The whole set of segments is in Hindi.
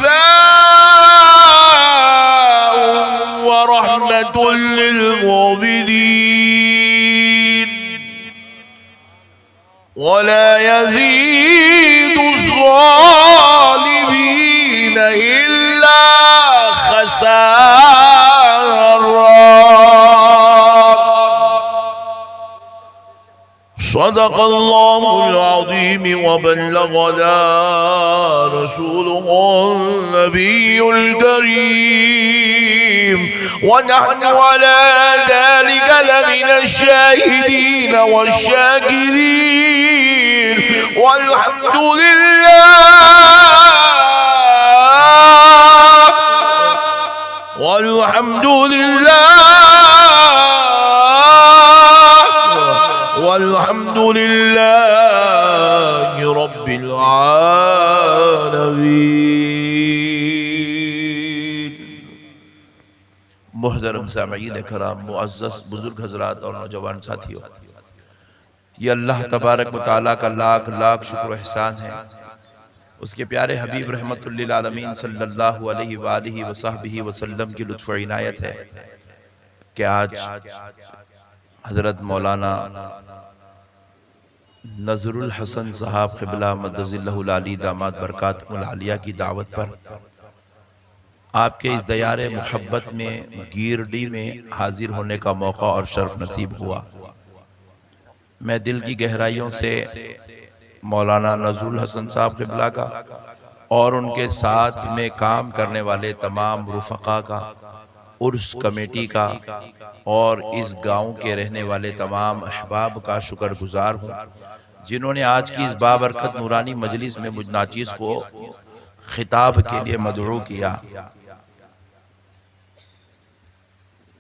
शिफाउन व रहमतुल लिल मुमिनीन वला यज़ीदुज़्ज़ालिमीन इल्ला खसारा। सदक़ल्लाहुल अज़ीम व बल्लगना रसूलुहुल नबियुल करीम व नहनु अला ज़ालिका लमिनश शाहिदीन वश्शाकिरीन वल्हम्दुलिल्लाहि रब्बिल आलमीन। मुहतरम सामईन कराम, मुअज़्ज़ज़ बुजुर्ग हज़रात और नौजवान साथियों, ये अल्लाह तबारक व तआला का लाख लाख शुक्र एहसान है, उसके प्यारे हबीब रहमतुल लिल आलमीन सल्लल्लाहु अलैहि वालिहि वसहबिहि वसल्लम की लुत्फ़ व इनायत है कि आज हज़रत मौलाना नज़रुल हसन साहब क़िबला मद्दज़िल्लहुल आली दामाद बरकातुहुल आलिया की दावत पर आपके इस दयारे मोहब्बत में गिरडी में हाजिर होने का मौका और शर्फ नसीब हुआ। मैं दिल की गहराइयों से मौलाना नज़रुल हसन साहब क़िबला का और उनके साथ में काम करने वाले तमाम रुफ़क़ा का, उर्स कमेटी का और इस गांव के रहने वाले तमाम अहबाब का शुक्रगुजार हूँ जिन्होंने आज की इस बाबरकत नूरानी मजलिस में मुझ नाचीज़ को खिताब के लिए मदऊ किया।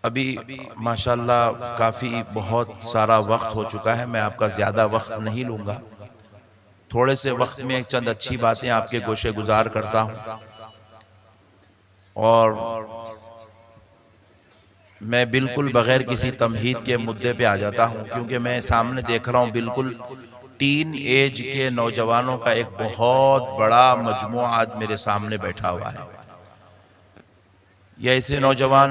अभी माशाल्लाह काफ़ी बहुत सारा वक्त हो चुका है, मैं आपका ज़्यादा वक्त नहीं लूँगा। थोड़े से वक्त में चंद अच्छी बातें आपके गोशे गुजार करता हूँ और मैं बिल्कुल बगैर किसी तमहीद के मुद्दे पे आ जाता हूँ, क्योंकि मैं सामने देख रहा हूँ बिल्कुल टीन एज के नौजवानों का एक बहुत बड़ा मजमुआ आज मेरे सामने बैठा हुआ है। ये ऐसे नौजवान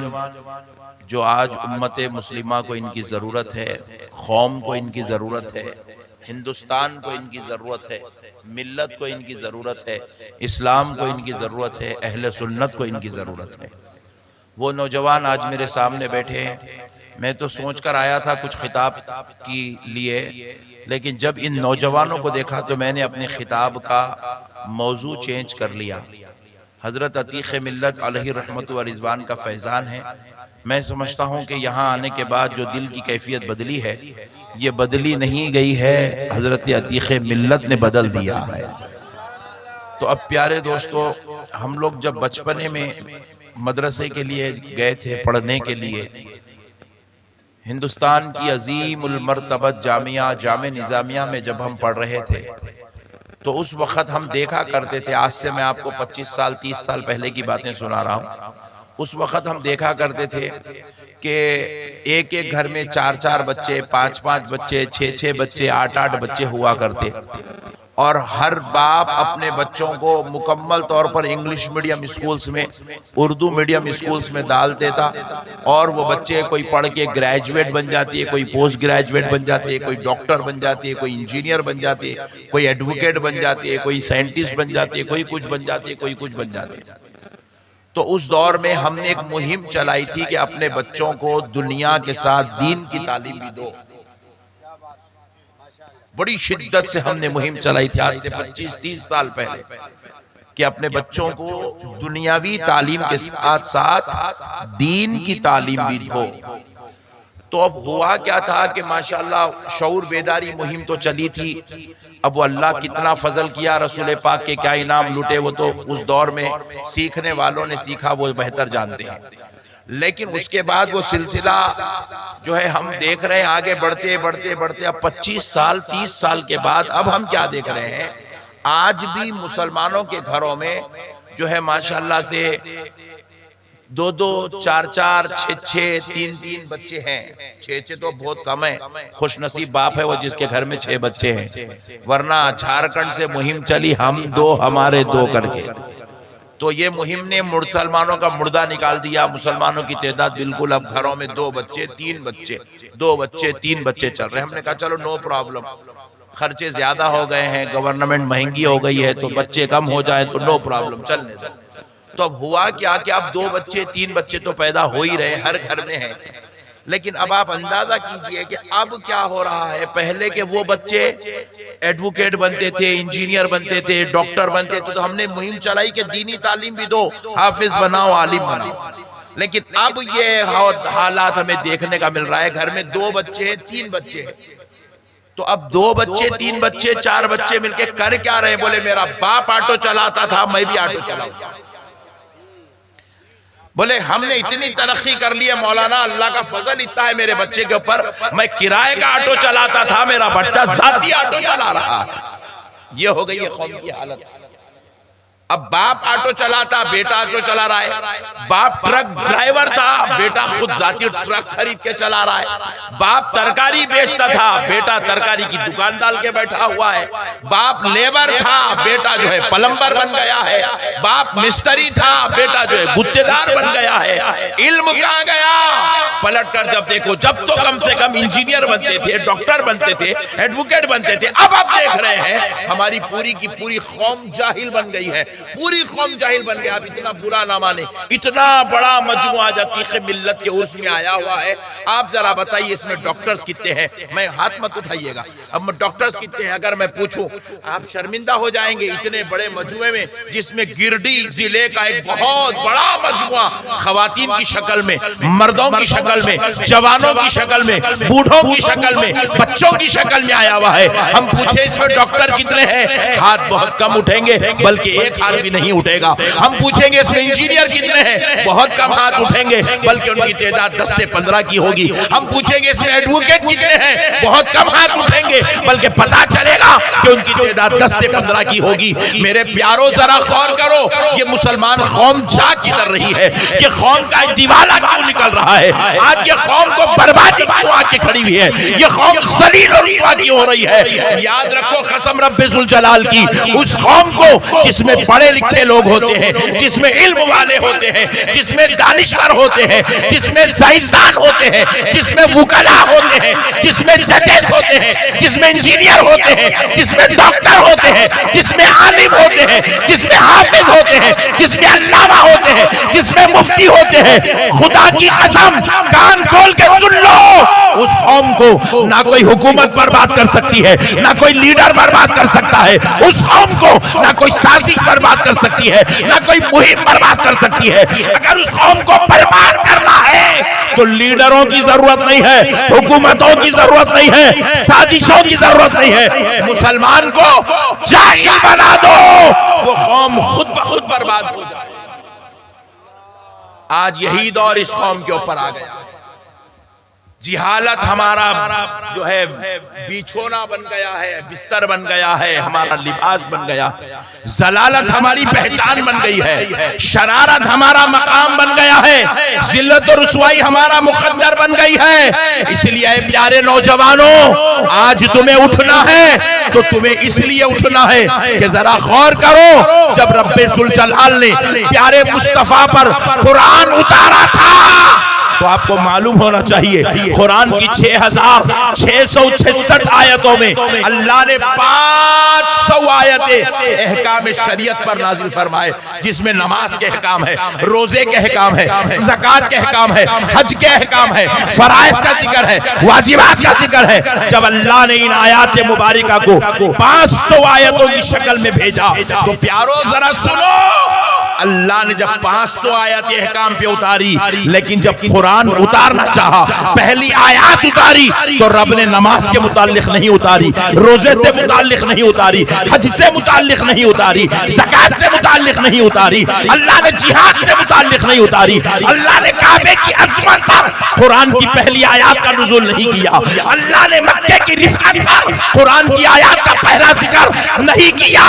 जो आज उम्मत मुस्लिमा को इनकी ज़रूरत है, कौम को इनकी ज़रूरत है, हिंदुस्तान को इनकी ज़रूरत है, मिल्लत को इनकी ज़रूरत है, इस्लाम को इनकी ज़रूरत है, अहले सुन्नत को इनकी ज़रूरत है। वो नौजवान आज मेरे सामने बैठे हैं। मैं तो सोच कर आया था कुछ खिताब की लिए, लेकिन जब इन नौजवानों को देखा तो मैंने अपने खिताब का मौजू चेंज कर लिया। हज़रत अतीक़ मिल्लत अलैहि रहमत व रिज़वान का फैज़ान है। मैं समझता हूँ कि यहाँ आने के बाद जो दिल की कैफियत बदली है, ये बदली नहीं गई है, हज़रत अतीक़ मिल्लत ने बदल दिया है। तो अब प्यारे दोस्तों, हम लोग जब बचपने में मदरसे के लिए गए थे पढ़ने के लिए, हिंदुस्तान की अजीमुल मर्तबत जामिया जामे निज़ामिया में जब हम पढ़ रहे थे तो उस वक़्त हम देखा करते थे, आज से मैं आपको 25 साल 30 साल पहले की बातें सुना रहा हूँ। उस वक़्त हम देखा करते थे कि एक एक घर में 4-4 बच्चे, 5-5 बच्चे, 6-6 बच्चे, 8-8 बच्चे हुआ करते और हर बाप अपने बच्चों को मुकम्मल तौर पर इंग्लिश मीडियम स्कूल्स में, उर्दू मीडियम स्कूल्स में डाल देता और वो बच्चे कोई पढ़ के ग्रेजुएट बन जाती है, कोई पोस्ट ग्रेजुएट बन जाती है, कोई डॉक्टर बन जाती है, कोई इंजीनियर बन जाती है, कोई एडवोकेट बन जाती है, कोई साइंटिस्ट बन जाती है, कोई कुछ बन जाती है, कोई कुछ बन जाती है। तो उस दौर में हमने एक मुहिम चलाई थी कि अपने बच्चों को दुनिया के साथ दीन की तालीम भी दो। बड़ी शिद्दत से हमने मुहिम चलाई थी आज से 25-30 साल पहले कि अपने बच्चों को दुनियावी तालीम के साथ साथ दीन की तालीम भी हो। तो अब हुआ क्या था कि माशाल्लाह शऊर बेदारी मुहिम तो चली थी। अब वो अल्लाह कितना फजल किया, रसूल पाक के क्या इनाम लुटे, वो तो उस दौर में सीखने वालों ने सीखा, वो बेहतर जानते हैं। लेकिन उसके बाद वो सिलसिला जो है हम देख रहे हैं आगे बढ़ते बढ़ते बढ़ते अब 25 साल 30 साल के बाद अब हम क्या देख रहे हैं, आज भी मुसलमानों के घरों में जो है माशाल्लाह से 2-2, 4-4, 6-6, 3-3 बच्चे हैं। 6-6 तो बहुत कम है, खुशनसीब बाप है वो जिसके घर में 6 बच्चे हैं, वरना झारखंड से मुहिम चली हम 2 हमारे 2 करके। तो ये मुहिम ने मुसलमानों का मुर्दा निकाल दिया। मुसलमानों की तादाद बिल्कुल अब घरों में 2 बच्चे 3 बच्चे 2 बच्चे 3 बच्चे चल रहे हैं। हमने कहा चलो नो प्रॉब्लम, खर्चे ज्यादा हो गए हैं, गवर्नमेंट महंगी हो गई है, तो बच्चे कम हो जाए तो नो प्रॉब्लम, चलने दो। तो अब हुआ क्या कि अब 2 बच्चे 3 बच्चे तो पैदा हो ही रहे, हर घर में है। लेकिन अब आप अंदाजा कीजिए कि अब क्या हो रहा है। पहले के वो बच्चे एडवोकेट बनते थे, इंजीनियर बनते थे, डॉक्टर बनते थे, तो हमने मुहिम चलाई कि दीनी तालीम भी दो, हाफिज बनाओ, आलिम बनाओ। लेकिन अब ये हालात हमें देखने का मिल रहा है, घर में 2 बच्चे हैं 3 बच्चे हैं, तो अब 2 बच्चे 3 बच्चे 4 बच्चे मिलके कर क्या रहे हैं? बोले मेरा बाप ऑटो चलाता था, मैं भी ऑटो चलाऊंगा। बोले हमने इतनी तरक्की कर ली है मौलाना, अल्लाह का फजल इतना है मेरे बच्चे के ऊपर, मैं किराए का ऑटो चलाता था, मेरा बच्चा जाती ऑटो चला रहा है। ये हो गई है कौम की हालत। अब बाप ऑटो चलाता, बेटा ऑटो चला रहा है। बाप ट्रक ड्राइवर था, बेटा खुद जाती ट्रक खरीद के चला रहा है। बाप तरकारी बेचता था, बेटा तरकारी की दुकान डाल के बैठा हुआ है। बाप लेबर था, बेटा जो है प्लम्बर बन गया है। बाप मिस्त्री था, बेटा जो है गुत्तेदार बन गया है। इल्म कहाँ गया? पलट कर जब देखो, जब तो कम से कम इंजीनियर बनते थे, डॉक्टर बनते थे, एडवोकेट बनते थे, अब आप देख रहे हैं हमारी पूरी की पूरी कौम जाहिल बन गई है, पूरी कौम जाहिल बन गया। आप इतना बुरा ना माने, इतना बड़ा मजमुआ जतीक़े मिल्लत के उर्स में आया हुआ है। आप जरा बताइए इसमें डॉक्टर्स कितने हैं? मैं हाथ मत उठाइएगा, अब डॉक्टर्स कितने हैं अगर मैं पूछूं आप शर्मिंदा हो जाएंगे। इतने बड़े मजमुए में जिसमें गिरडीह जिले का एक बहुत बड़ा मजमुआ खवातीन की शक्ल में, मर्दों की शक्ल में, जवानों की शक्ल में, बूढ़ों की शक्ल में, बच्चों की शक्ल में आया हुआ है। हम पूछे इसमें डॉक्टर कितने हैं? हाथ बहुत कम उठेंगे, बल्कि एक हाथ भी नहीं उठेगा। हम पूछेंगे इसमें इंजीनियर कितने हैं? बहुत कम हाथ उठेंगे, बल्कि उनकी तादाद 10 से 15 की होगी। हम पूछेंगे इसमें एडवोकेट कितने हैं? बहुत कम हाथ उठेंगे, बल्कि पता चलेगा कि उनकी तादाद 10 से 15 की होगी। मेरे प्यारों जरा गौर करो, ये मुसलमान कौम जाग किधर रही है? ये कौम का दिवाला क्यों निकल रहा है? आज ये कौम को बर्बादी क्यों आके खड़ी हुई है? ये कौम ज़लील और रुसवा क्यों हो रही है? याद रखो कसम रब्बे ज़ुल जलाल की, उस कौम को जिसमें पढ़े लिखे लोग होते हैं, जिसमें इल्म वाले होते हैं, जिसमें दानिश्वर होते हैं, जिसमें साइंसदान होते हैं, जिसमें वुकला होते हैं, जिसमें जजेस होते हैं, जिसमें इंजीनियर होते हैं, जिसमें डॉक्टर होते हैं, जिसमें आलिम होते हैं, जिसमें हाफिज होते हैं, जिसमें अल्लामा होते हैं, जिसमें मुफ्ती होते हैं। खुदा की कसम कान खोल के सुन लो, उस कौम को ना कोई हुकूमत बर्बाद कर सकती है, ना कोई लीडर बर्बाद कर सकता है। उस कौम को ना कोई साजिश बर्बाद कर सकती है, ना कोई मुहिम बर्बाद कर सकती है। अगर उस कौम को बर्बाद करना है तो लीडरों की जरूरत नहीं है, हुकूमतों की जरूरत नहीं है, साजिशों की जरूरत नहीं है। मुसलमान को जाहिल बना दो, वो कौम खुद ब खुद बर्बाद हो जाए। आज यही दौर इस कौम के ऊपर आ गया। जिहालत हमारा जो है बिछोना बन गया है, बिस्तर बन गया है, हमारा लिबास बन गया। जलालत हमारी पहचान बन गई है, शरारत हमारा मकाम बन गया है, जिल्लत और रुसवाई हमारा मुकद्दर बन गई है। इसलिए प्यारे नौजवानों, आज तुम्हें उठना है तो तुम्हें इसलिए उठना है कि जरा गौर करो, जब रब्बे ज़ुल जलाल ने प्यारे मुस्तफा पर कुरान उतारा था तो आपको मालूम होना चाहिए कुरान की 6666 आयतों में अल्लाह ने 500 आयतें अहकाम शरीयत पर नाजिल फरमाए, जिसमें नमाज के अहकाम है, रोजे के अहकाम है, ज़कात के अहकाम है, हज के अहकाम है, फराइज़ का जिक्र है, वाजिबात का जिक्र है। जब अल्लाह ने इन आयत मुबारिका को 500 आयतों की शक्ल में भेजा तो प्यारो जरा सुनो, अल्लाह ने जब 500 आयत अहकाम पे उतारी, लेकिन जब कुरान उतारना चाहा, पहली आयत उतारी तो रब ने नमाज के मुतालिक नहीं उतारी, रोजे से मुतालिक नहीं उतारी, हज से मुतालिक नहीं उतारी, ज़कात से मुतालिक नहीं उतारी, अल्लाह ने जिहाद से मुतालिक नहीं उतारी। अल्लाह ने काबे की अज़मत पर कुरान की पहली आयत का नुज़ूल नहीं किया। अल्लाह ने मक्के की रिफ़अत पर कुरान की आयत का पहला जिक्र नहीं किया।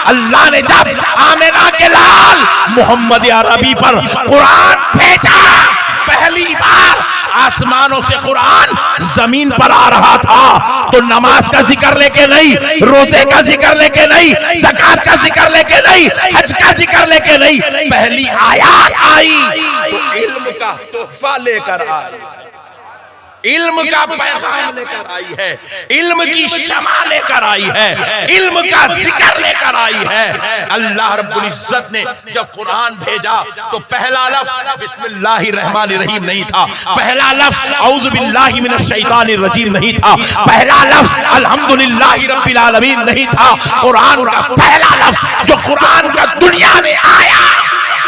अल्लाह ने जब आमिना के लाल मोहम्मद अरबी पर कुरान भेजा, पहली बार आसमानों से कुरान जमीन पर आ रहा था तो नमाज का जिक्र लेके नहीं, रोजे का जिक्र लेके नहीं, ज़कात का जिक्र लेके नहीं, हज का जिक्र लेके नहीं, पहली आयत आई तो इल्म का तोहफा लेकर आई, इल्म का पैगाम लेकर आई है, इल्म की शमा लेकर आई है, इल्म का जिक्र लेकर आई है। अल्लाह रब्बुल इज्जत ने जब कुरान भेजा तो पहला लफ्ज़ बिस्मिल्लाहिर्रहमानिर्रहीम नहीं था, पहला लफ्ज़ औज़ु बिल्लाहि मिनश शैतानिर रजीम नहीं था, पहला लफ्ज़ अल्हम्दुलिल्लाहि रब्बिल आलमीन नहीं था। कुरान का पहला लफ्ज़ जो कुरान का दुनिया में आया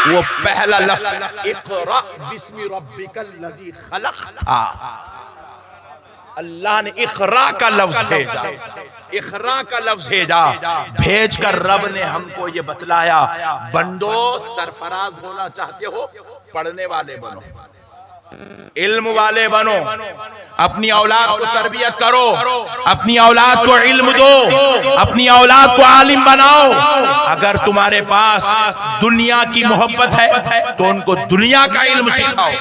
वो पहला लफ्ज़ इक़रा बिस्मि रब्बिकल लज़ी खलक़ था। अल्लाह ने इक़रा का लफ्ज़ भेजा, इक़रा का लफ्ज़ भेजा, भेज कर रब ने हमको ये बतलाया, बंदो सरफराज होना चाहते हो पढ़ने वाले बनो, इल्म वाले बनो, अपनी औलाद को तरबियत करो, अपनी औलाद को इल्म दो, अपनी औलाद को आलिम बनाओ। अगर तुम्हारे पास दुनिया की मोहब्बत है तो उनको दुनिया का इल्म सिखाओ,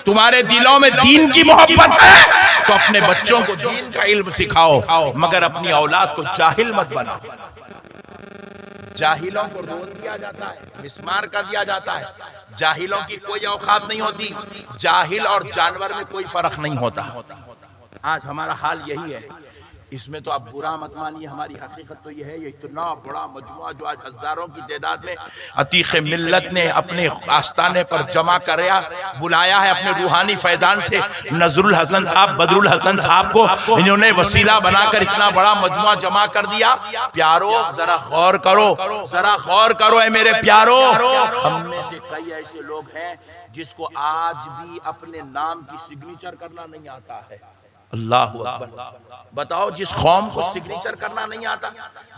तुम्हारे दिलों में दीन की मोहब्बत है तो अपने बच्चों को दीन का इल्म सिखाओ, मगर अपनी औलाद को जाहिल मत बनाओ। जाहिलों को रोन दिया जाता है, मिस्मार कर दिया जाता है, जाहिलों की कोई औकात नहीं होती, जाहिल और जानवर में कोई फर्क नहीं होता। आज हमारा हाल यही है, इसमें तो आप बुरा मत मानिए, हमारी हकीकत तो यह है, ये इतना बड़ा मजमुआ जो आज हजारों की तादाद में अतीक़ मिल्लत ने अपने आस्ताने पर जमा कराया, बुलाया है अपने रूहानी फैजान से नजरुल हसन साहब, बदरुल हसन साहब को इन्होंने वसीला बनाकर इतना बड़ा मजमुआ जमा कर दिया। प्यारो जरा गौर करो, जरा गौर करो है मेरे प्यारो, हम में से कई ऐसे लोग हैं जिसको आज भी अपने नाम की सिग्नेचर करना नहीं आता है। अल्लाह अकबर। बताओ, जिस कौम को सिग्नेचर करना नहीं आता,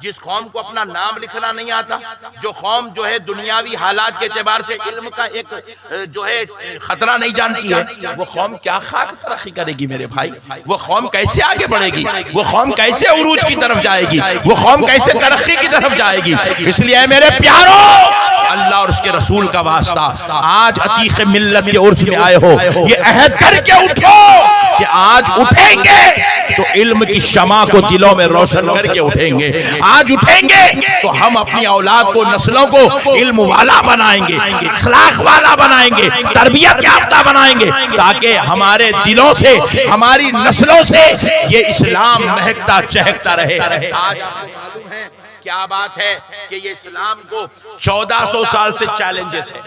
जिस कौम को अपना नाम लिखना नहीं आता, जो कौम जो है दुनियावी हालात के एतबार से इल्म का एक जो है खतरा नहीं जानती है, वो कौम क्या खाक तरक्की करेगी मेरे भाई? वो कौम कैसे आगे बढ़ेगी? वो कौम कैसे उरूज की तरफ जाएगी? वो कौम कैसे तरक्की की तरफ जाएगी? इसलिए मेरे प्यारो, अल्लाह और उसके रसूल का वास्ता, आज अतीक़ मिल्लत के उर्स में आए हो, ये अहद करके उठो कि आज उठेंगे तो इल्म की शमा को दिलों में रोशन करके उठेंगे। आज उठेंगे तो हम अपनी औलाद को, नस्लों को इल्म वाला बनाएंगे, इखलाक वाला बनाएंगे, तरबियत याफ्ता बनाएंगे, ताकि हमारे दिलों से, हमारी नस्लों से ये इस्लाम महकता चहकता रहे। आज आपको मालूम है क्या बात है कि ये इस्लाम को 1400 साल से चैलेंजेस है,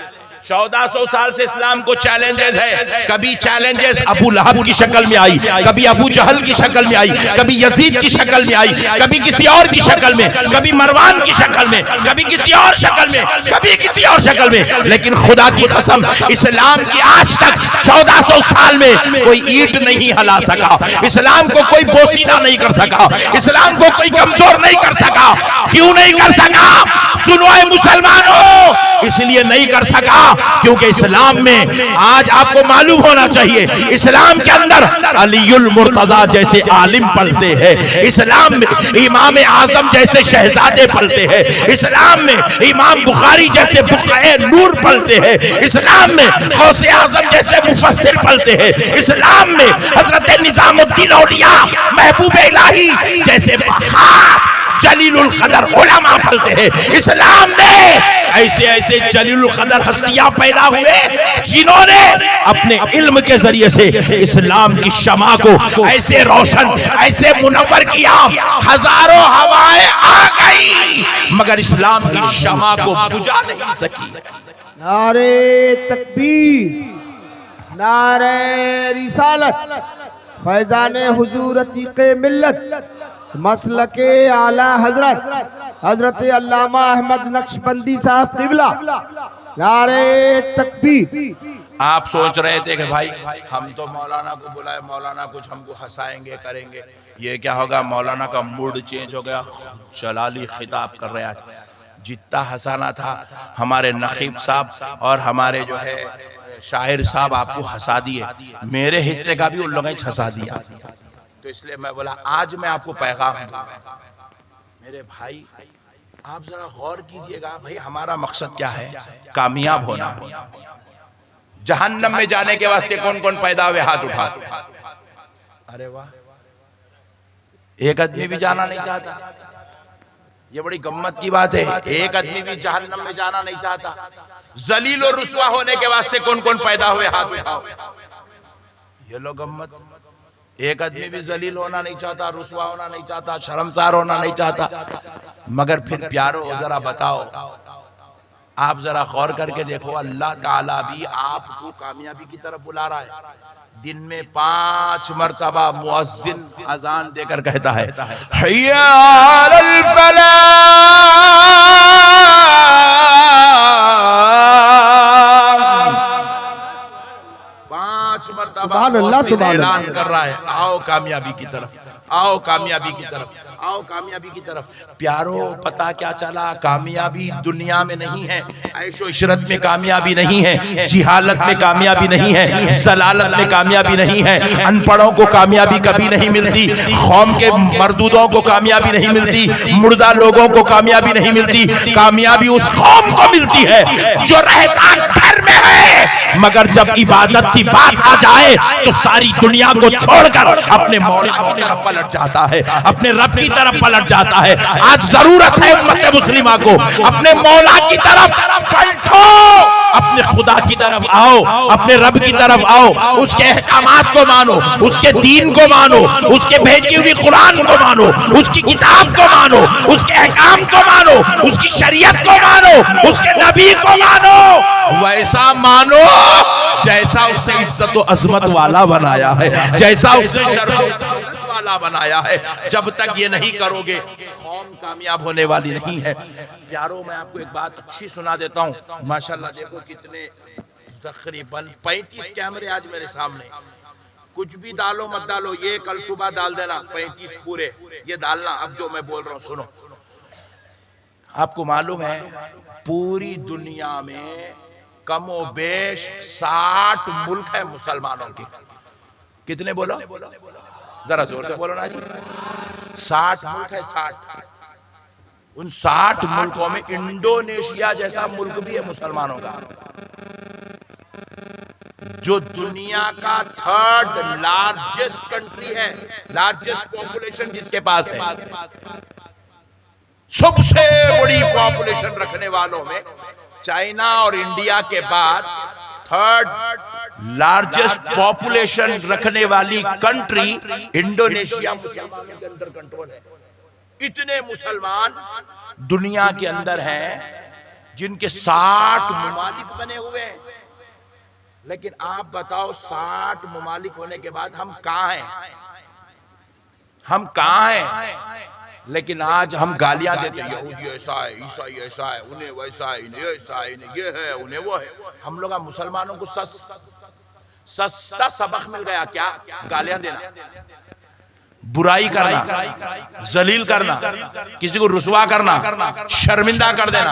1400 साल से इस्लाम को चैलेंजेस है। कभी चैलेंजेस अबू लहब की शक्ल में आई, कभी अबू जहल की शक्ल में आई, कभी यजीद की शक्ल में आई, कभी किसी और की शक्ल में, कभी मरवान की शक्ल में, कभी किसी और शक्ल में, कभी किसी और शक्ल में, लेकिन खुदा की कसम इस्लाम की आज तक 1400 साल में कोई ईंट नहीं हिला सका, इस्लाम को कोई बोसीना नहीं कर सका, इस्लाम को कोई कमजोर नहीं कर सका। क्यों नहीं कर सका? सुनो ऐ मुसलमानों, इसलिए नहीं कर सका क्योंकि इस्लाम में आज आपको मालूम होना चाहिए, इस्लाम के अंदर अलीउल मुर्तजा जैसे आलिम पलते हैं, इस्लाम में इमाम आजम जैसे शहजादे पलते हैं, इस्लाम में इमाम बुखारी जैसे बुक़ाए नूर पलते हैं, इस्लाम में गौसे आजम जैसे मुफस्सिर पलते हैं, इस्लाम में हजरत निजामुद्दीन औलिया महबूब इलाही जैसे खास जलीलुल कदर उलमा पलते हैं। इस्लाम में ऐसे ऐसे जलीलुल कदर हस्तियां पैदा हुए जिन्होंने अपने इल्म के जरिए से इस्लाम की शमा को ऐसे रोशन, ऐसे मुनव्वर किया, हजारों हवाएं आ गई मगर इस्लाम की शमा को बुझा नहीं सकी। नारे तकबीर, नारे रिसालत, फैजाने हुजूर अतीक़े मिल्लत, मसलके आला हजरत हजरत अल्लामा अहमद नक्शबंदी साहब क़िबला। नारे तकबीर। आप सोच रहे थे कि भाई हम तो मौलाना को बुलाए, मौलाना कुछ हमको हंसाएंगे करेंगे, ये क्या होगा? मौलाना का मूड चेंज हो गया, जलाली खिताब कर रहा है। जितना हंसाना था हमारे नकीब साहब और हमारे जो है शायर साहब आपको हंसा दिए, मेरे हिस्से का भी उन लोगों ने हंसा दिया। तो इसलिए मैं बोला आज मैं आपको पैगाम दूंगा। मेरे भाई आप जरा गौर कीजिएगा, भाई हमारा मकसद क्या है? कामयाब होना। जहन्नम में जाने के वास्ते कौन कौन पैदा हुए, हाथ उठा। अरे वाह, एक आदमी भी जाना नहीं चाहता। ये बड़ी गम्मत की बात है, एक आदमी भी जहन्नम में जाना नहीं चाहता। जलील और रुसवा होने के वास्ते कौन कौन पैदा हुए, हाथ उठाओ। ये लो गम्मत, एक आदमी भी जलील होना नहीं चाहता, रुसवा होना नहीं चाहता, शर्मसार होना नहीं चाहता। मगर फिर प्यारो जरा बताओ, आप जरा गौर करके देखो, अल्लाह ताला भी आपको कामयाबी की तरफ बुला रहा है। दिन में 5 मरतबा मुअज्जिन अजान देकर कहता है, हय्या अलल फलाह, 5 मरतबा ऐलान कर रहा है, आओ कामयाबी की तरफ, आओ कामयाबी की तरफ, आओ कामयाबी की तरफ। प्यारो पता क्या चला, कामयाबी दुनिया में नहीं है, ऐशो इशरत में कामयाबी नहीं है, जिहालत में कामयाबी नहीं है, सलालत में कामयाबी नहीं है, अनपढ़ों को कामयाबी कभी नहीं मिलती, कौम के मरदूदों को कामयाबी नहीं मिलती, मुर्दा लोगों को कामयाबी नहीं मिलती। कामयाबी उस कौम को मिलती है जो रहता घर में है, मगर जब इबादत की बात आ जाए तो सारी दुनिया को छोड़कर अपने मौला की तरफ पलट जाता है, अपने रब की तरफ पलट जाता है। आज जरूरत है उम्मत मुस्लिमा को अपने मौला की तरफ पलटो, अपने खुदा की तरफ आओ, अपने रब की तरफ आओ, उसके अहकामात को मानो, उसके दीन को मानो, उसके भेजी हुई कुरान को मानो, उसकी किताब को मानो, उसके अहकाम को मानो, उसकी शरीयत को मानो, उसके नबी को मानो, वैसा मानो जैसा उसने इज्जत और अजमत वाला बनाया है, जैसा उसने शर्फ वाला बनाया है। जब तक ये नहीं करोगे कौम कामयाब होने वाली नहीं है। प्यारो मैं आपको एक बात अच्छी सुना देता हूँ। माशाल्लाह देखो कितने तकरीबन 35 कैमरे आज मेरे सामने। कुछ भी डालो मत डालो, ये कल सुबह डाल देना 35 पूरे, ये डालना। अब जो मैं बोल रहा हूँ सुनो। आपको मालूम है पूरी दुनिया में कमो बेश 60 मुल्क है मुसलमानों के। कितने बोलो, जरा जोर से बोलो ना जी। 60 मुल्क है, 60। उन 60 मुल्कों में इंडोनेशिया जैसा मुल्क भी है मुसलमानों का, जो दुनिया का 3rd लार्जेस्ट कंट्री है, लार्जेस्ट पॉपुलेशन जिसके पास है। सबसे बड़ी पॉपुलेशन रखने वालों में चाइना और इंडिया के बाद 3rd लार्जेस्ट पॉपुलेशन रखने वाली कंट्री इंडोनेशिया मुसलमानों के अंदर कंट्रोल है। इतने मुसलमान दुनिया के अंदर हैं जिनके 60 ममालिक बने हुए हैं। लेकिन आप बताओ 60 ममालिक होने के बाद हम कहां हैं? हम कहां हैं? लेकिन आज हम गालियां देते हैं, यहूदी ऐसा है, ईसाई ऐसा है, उन्हें वैसा है, इन्हें ऐसा है, इन्हें ये है, उन्हें वो है। हम लोग मुसलमानों को सस्ता सबक मिल गया क्या? गालियां देना, बुराई करना, जलील करना, किसी को रुसवा करना, शर्मिंदा कर देना।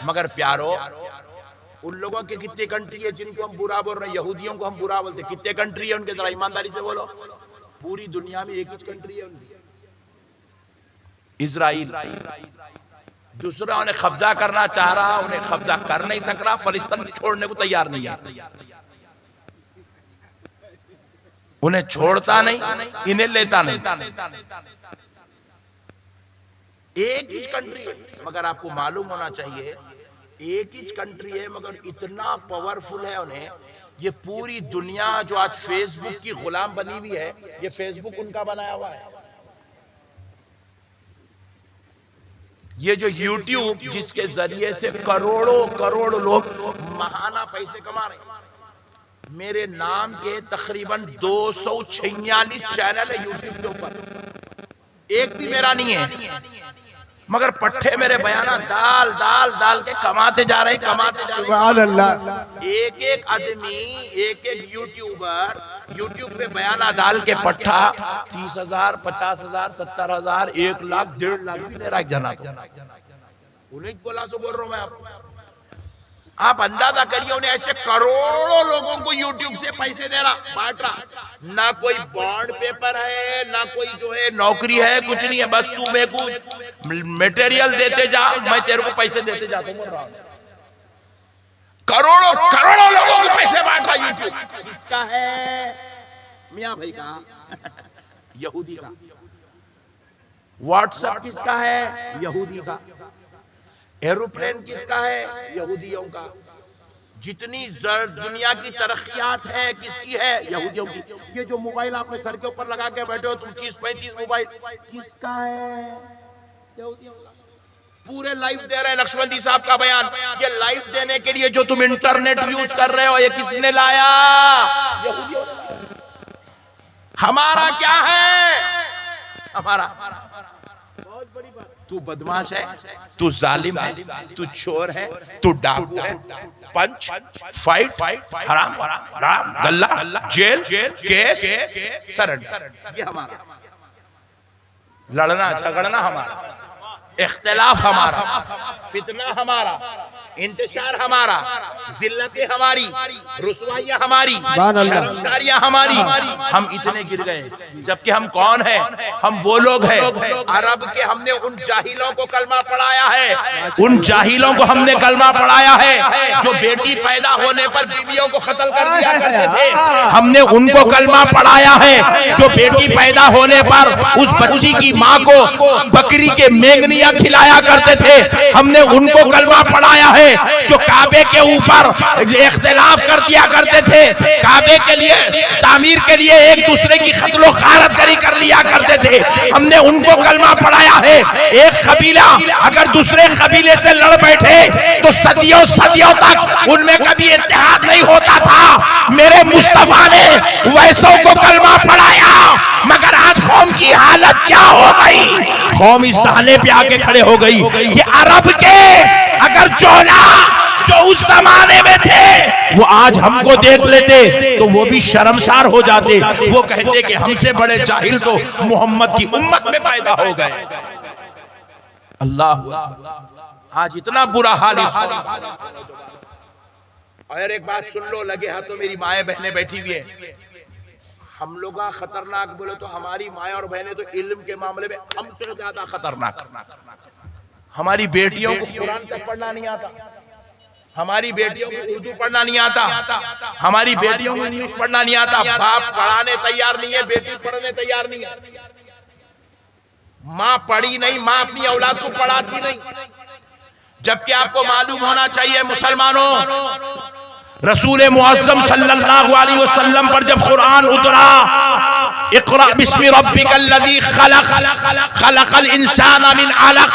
मगर प्यारो उन लोगों की कितनी कंट्री है जिनको हम बुरा बोल रहे हैं? यहूदियों को हम बुरा बोलते, कितने कंट्री है उनके? जरा ईमानदारी से बोलो। पूरी दुनिया में एक ही कंट्री है उनकी, इजराइल। दूसरा उन्हें कब्जा करना चाह रहा, उन्हें कब्जा कर नहीं सक रहा, फलिस्तीन छोड़ने को तैयार नहीं है। उन्हें छोड़ता नहीं, इन्हें लेता नहीं। एक ही कंट्री है, मगर आपको मालूम होना चाहिए एक ही कंट्री है मगर इतना पावरफुल है उन्हें। ये पूरी दुनिया जो आज फेसबुक की गुलाम बनी हुई है, ये फेसबुक उनका बनाया हुआ है। ये जो यूट्यूब जिसके जरिए से करोड़ों करोड़ लोग महाना पैसे कमा रहे हैं, मेरे नाम के तकरीबन 246 चैनल है यूट्यूब के ऊपर, एक भी मेरा नहीं है। मगर पट्टे मेरे बयाना डाल डाल डाल के कमाते जा रहे, कमाते जा रहे। एक एक आदमी, एक एक यूट्यूबर यूट्यूब पे बयाना डाल के पट्टा 30,000, 50,000, 70,000, 1 लाख, 1.5 लाख भी ले रहा है जना। उन्हें बोला सो बोल रहा हूं मैं आपको। आप अंदाजा करिए, उन्हें ऐसे करोड़ों लोगों को यूट्यूब से पैसे दे रहा, बांट रहा। ना कोई बॉन्ड पेपर है, ना कोई जो है नौकरी है, कुछ नहीं है। बस तू मेरे को मटेरियल देते जा, मैं तेरे को पैसे देते जाता हूं। करोड़ों करोड़ों लोगों को पैसे बांट रहा यूट्यूब। किसका है? मियां भाई का, यहूदी का। व्हाट्सएप किसका है? यहूदी का। एरोप्लेन किसका है? यहूदियों का। जितनी दुनिया की तरक्कियात है किसकी है? यहूदियों की। ये जो मोबाइल आपने सर के ऊपर लगा के बैठे हो तुम, 30-35 मोबाइल, किसका है? यहूदियों का। पूरे लाइव दे रहे हैं नक्शबंदी साहब का बयान। ये लाइव देने के लिए जो तुम इंटरनेट यूज कर रहे हो, ये किसने लाया? यहूदियों ने। हमारा क्या है? हमारा बहुत बड़ी बात। तू बदमाश है, तू जालिम है, तू चोर है, तू डाकू है, पंच, फाइट, हराम, गल्ला, जेल, केस, सरेंडर। ये हमारा लड़ना झगड़ना हमारा, इख्तिलाफ हमारा, फितना हमारा, इंतशार हमारा, जिल्लतें हमारी, रुसवाइयां हमारी, शर्मसारियां हमारी। हम इतने गिर गए, जबकि हम कौन है? हम वो लोग हैं अरब के। हमने उन जाहिलों को कलमा पढ़ाया है, उन जाहिलों को हमने कलमा पढ़ाया है जो बेटी पैदा होने पर बीवियों को कत्ल कर दिया करते थे। हमने उनको कलमा पढ़ाया है जो बेटी पैदा होने पर उस बच्ची की माँ को बकरी के मेंगनियां खिलाया करते थे। हमने उनको कलमा पढ़ाया है जो काबे के ऊपर इख्तिलाफ कर दिया करते थे, काबे के लिए तामीर के लिए एक दूसरे की खत्लो खारत कर लिया करते थे। हमने उनको कलमा पढ़ाया है। एक कबीला अगर दूसरे कबीले से लड़ बैठे तो सदियों सदियों तक उनमें कभी इत्तेहाद नहीं होता था। मेरे मुस्तफा ने वैसों को कलमा पढ़ाया, मगर आज कौम की हालत क्या हो गई? कौम इस दाने पे आके खड़े हो गई कि अरब के अगर चोला जो उस जमाने में थे वो आज हमको देख लेते तो वो भी शर्मसार हो जाते। वो कहते कि हमसे बड़े जाहिल तो मोहम्मद की उम्मत में पैदा हो गए। अल्लाह, आज इतना बुरा हाल इस। और एक बात सुन लो, लगे हाथों मेरी माएं बहनें बैठी हुई है। हम लोग खतरनाक बोले तो हमारी माएं और बहनें तो इल्म के मामले में हमसे ज्यादा खतरनाक। हमारी बेटियों को कुरान तक पढ़ना नहीं आता, हमारी बेटियों को उर्दू पढ़ना नहीं आता, हमारी बेटियों को इंग्लिश पढ़ना नहीं आता। बाप पढ़ाने तैयार नहीं है, बेटी पढ़ने तैयार नहीं है। माँ पढ़ी नहीं, माँ अपनी औलाद को पढ़ाती नहीं। जबकि आपको मालूम होना चाहिए मुसलमानों, रसूल मुअज्जम सल्लल्लाहु अलैहि वसल्लम पर जब कुरान उतरा, इक़रा बिस्मि रब्बिकल लज़ी खलक़ खलक़ल इंसाना मिन अलक़